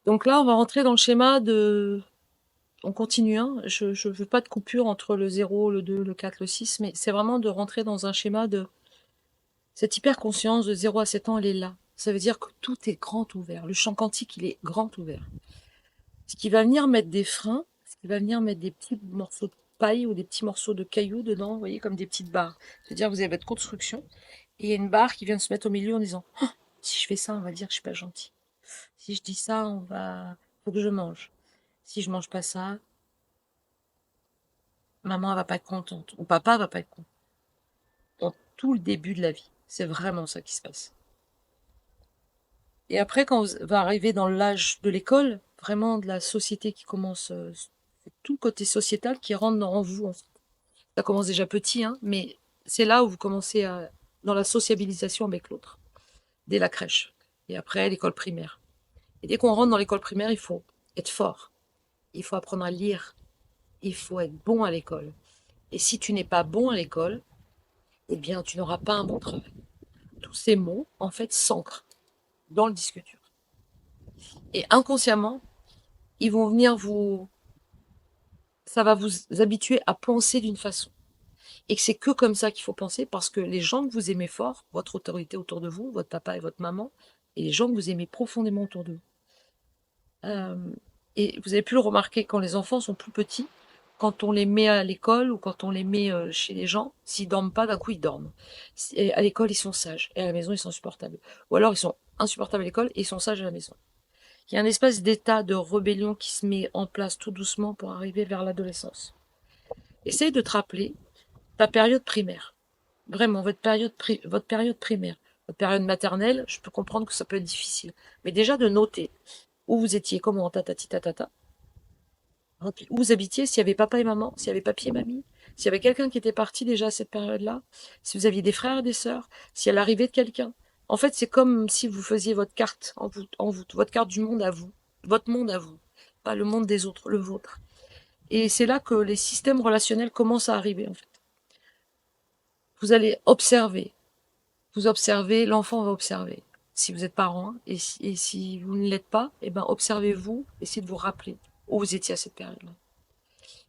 Donc là, on va rentrer dans le schéma de... On continue, hein. Je ne veux pas de coupure entre le 0, le 2, le 4, le 6, mais c'est vraiment de rentrer dans un schéma de... Cette hyper-conscience de 0 à 7 ans, elle est là. Ça veut dire que tout est grand ouvert. Le champ quantique, il est grand ouvert. Ce qui va venir mettre des freins, ce qui va venir mettre des petits morceaux de paille ou des petits morceaux de cailloux dedans, vous voyez, comme des petites barres. C'est-à-dire, vous avez votre construction, et il y a une barre qui vient de se mettre au milieu en disant oh, si je fais ça, on va dire que je suis pas gentil. Si je dis ça, on va... faut que je mange. Si je mange pas ça, maman elle va pas être contente, ou papa va pas être content. Dans tout le début de la vie, c'est vraiment ça qui se passe. Et après, quand on va arriver dans l'âge de l'école, vraiment de la société qui commence, tout le côté sociétal qui rentre en vous. En fait. Ça commence déjà petit, hein, mais c'est là où vous commencez dans la sociabilisation avec l'autre, dès la crèche. Et après, l'école primaire. Et dès qu'on rentre dans l'école primaire, il faut être fort. Il faut apprendre à lire. Il faut être bon à l'école. Et si tu n'es pas bon à l'école, eh bien, tu n'auras pas un bon travail. Tous ces mots, en fait, s'ancrent dans le disque dur. Et inconsciemment, ils vont venir vous... Ça va vous habituer à penser d'une façon. Et que c'est que comme ça qu'il faut penser, parce que les gens que vous aimez fort, votre autorité autour de vous, votre papa et votre maman, et les gens que vous aimez profondément autour de vous. Euh, et vous avez pu le remarquer quand les enfants sont plus petits, quand on les met à l'école ou quand on les met chez les gens, s'ils dorment pas, d'un coup ils dorment. Et à l'école, ils sont sages, et à la maison, ils sont supportables. Ou alors ils sont insupportables à l'école et ils sont sages à la maison. Il y a un espèce d'état de rébellion qui se met en place tout doucement pour arriver vers l'adolescence. Essaye de te rappeler ta période primaire. Vraiment, votre période primaire. Votre période maternelle, je peux comprendre que ça peut être difficile. Mais déjà de noter où vous étiez, comment, tatati tatata, où vous habitiez, s'il y avait papa et maman, s'il y avait papy et mamie, s'il y avait quelqu'un qui était parti déjà à cette période-là, si vous aviez des frères et des sœurs, s'il y a l'arrivée de quelqu'un. En fait, c'est comme si vous faisiez votre carte en vous, votre carte du monde à vous, votre monde à vous, pas le monde des autres, le vôtre. Et c'est là que les systèmes relationnels commencent à arriver, en fait. Vous allez observer. Vous observez, l'enfant va observer. Si vous êtes parent, hein, et si vous ne l'êtes pas, eh ben, observez-vous, essayez de vous rappeler où vous étiez à cette période-là.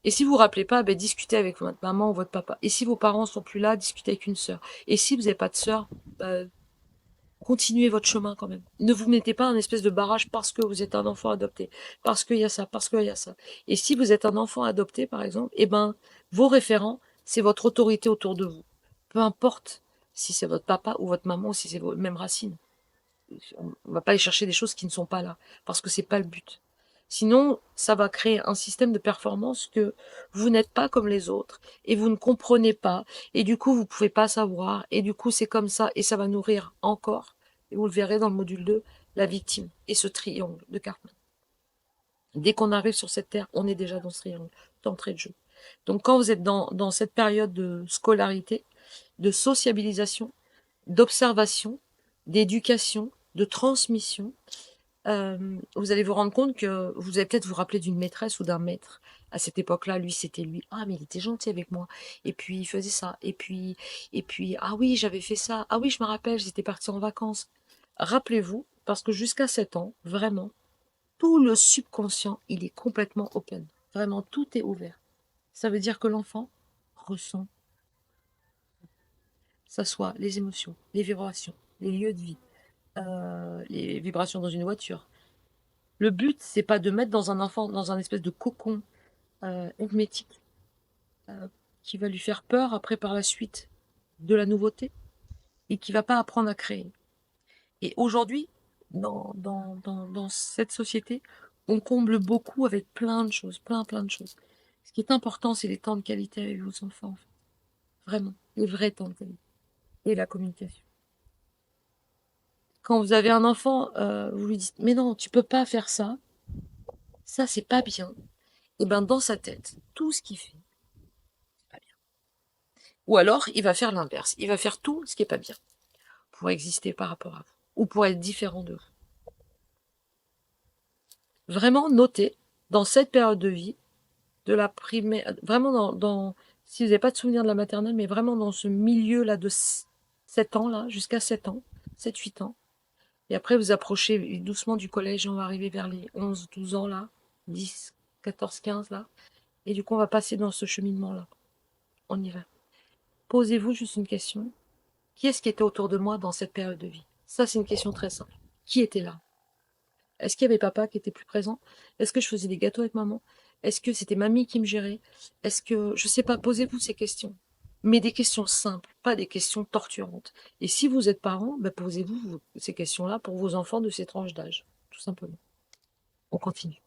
Et si vous vous rappelez pas, ben, discutez avec votre maman ou votre papa. Et si vos parents sont plus là, discutez avec une sœur. Et si vous n'avez pas de sœur, ben, continuez votre chemin quand même. Ne vous mettez pas un espèce de barrage parce que vous êtes un enfant adopté, parce qu'il y a ça, parce qu'il y a ça. Et si vous êtes un enfant adopté, par exemple, eh ben, vos référents, c'est votre autorité autour de vous. Peu importe si c'est votre papa ou votre maman ou si c'est vos mêmes racines. On ne va pas aller chercher des choses qui ne sont pas là, parce que c'est pas le but. Sinon, ça va créer un système de performance que vous n'êtes pas comme les autres et vous ne comprenez pas et du coup vous pouvez pas savoir et du coup c'est comme ça et ça va nourrir encore, et vous le verrez dans le module 2, la victime et ce triangle de Cartman. Dès qu'on arrive sur cette terre, on est déjà dans ce triangle d'entrée de jeu. Donc quand vous êtes dans cette période de scolarité, de sociabilisation, d'observation, d'éducation, de transmission, vous allez vous rendre compte que vous allez peut-être vous rappeler d'une maîtresse ou d'un maître. À cette époque-là, lui, c'était lui. Ah, mais il était gentil avec moi. Et puis, il faisait ça. Et puis, ah oui, j'avais fait ça. Ah oui, je me rappelle, j'étais partie en vacances. Rappelez-vous, parce que jusqu'à 7 ans, vraiment, tout le subconscient, il est complètement open. Vraiment, tout est ouvert. Ça veut dire que l'enfant ressent, ça soit les émotions, les vibrations, les lieux de vie, les vibrations dans une voiture. Le but, c'est pas de mettre dans un enfant, dans un espèce de cocon hermétique euh, qui va lui faire peur après par la suite de la nouveauté et qui va pas apprendre à créer. Et aujourd'hui, dans cette société, on comble beaucoup avec plein de choses, plein de choses. Ce qui est important, c'est les temps de qualité avec vos enfants, en fait. Vraiment, les vrais temps de qualité et la communication. Quand vous avez un enfant, vous lui dites mais non, tu peux pas faire ça c'est pas bien. Et ben dans sa tête, tout ce qu'il fait, c'est pas bien. Ou alors, il va faire l'inverse. Il va faire tout ce qui est pas bien pour exister par rapport à vous ou pour être différent de vous. Vraiment notez dans cette période de vie, de la primaire, vraiment si vous n'avez pas de souvenir de la maternelle, mais vraiment dans ce milieu-là de 7 ans, là, jusqu'à 7 ans, 7-8 ans, Et après, vous approchez doucement du collège, on va arriver vers les 11, 12 ans là, 10, 14, 15 là. Et du coup, on va passer dans ce cheminement-là. On y va. Posez-vous juste une question. Qui est-ce qui était autour de moi dans cette période de vie? Ça, c'est une question très simple. Qui était là? Est-ce qu'il y avait papa qui était plus présent? Est-ce que je faisais des gâteaux avec maman? Est-ce que c'était mamie qui me gérait? Est-ce que, je sais pas, posez-vous ces questions. Mais des questions simples, pas des questions torturantes. Et si vous êtes parent, ben posez-vous ces questions-là pour vos enfants de ces tranches d'âge, tout simplement. On continue.